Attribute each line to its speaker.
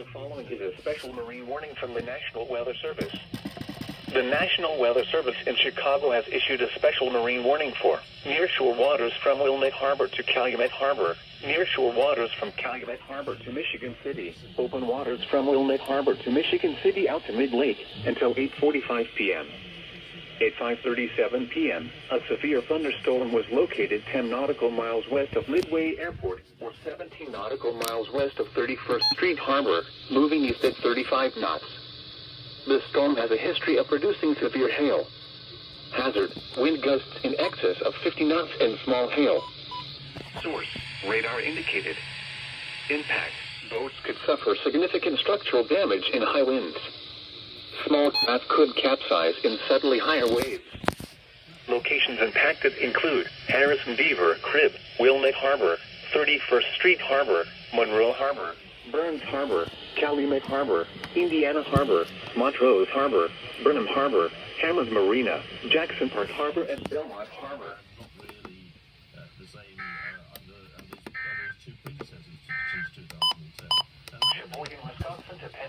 Speaker 1: The following is a special marine warning from the National Weather Service. The National Weather Service in Chicago has issued a special marine warning for nearshore waters from Wilmette Harbor to Calumet Harbor, nearshore waters from Calumet Harbor to Michigan City, open waters from Wilmette Harbor to Michigan City out to mid-lake until 8:45 p.m. At 5:37 p.m., a severe thunderstorm was located 10 nautical miles west of Midway Airport, or 17 nautical miles west of 31st Street Harbor, moving east at 35 knots. The storm has a history of producing severe hail. Hazard: wind gusts in excess of 50 knots and small hail. Source: radar indicated. Impact: boats could suffer significant structural damage in high winds. Small craft could capsize in suddenly higher waves. Locations impacted include Harrison Beaver Crib, Wilmette Harbor, 31st Street Harbor, Monroe Harbor, Burns Harbor, Calumet Harbor, Indiana Harbor, Montrose Harbor, Burnham Harbor, Hammond Marina, Jackson Park Harbor, and Belmont Harbor.
Speaker 2: The same under those two predecessors since 2010.
Speaker 1: Shipboarding Wisconsin to Penn.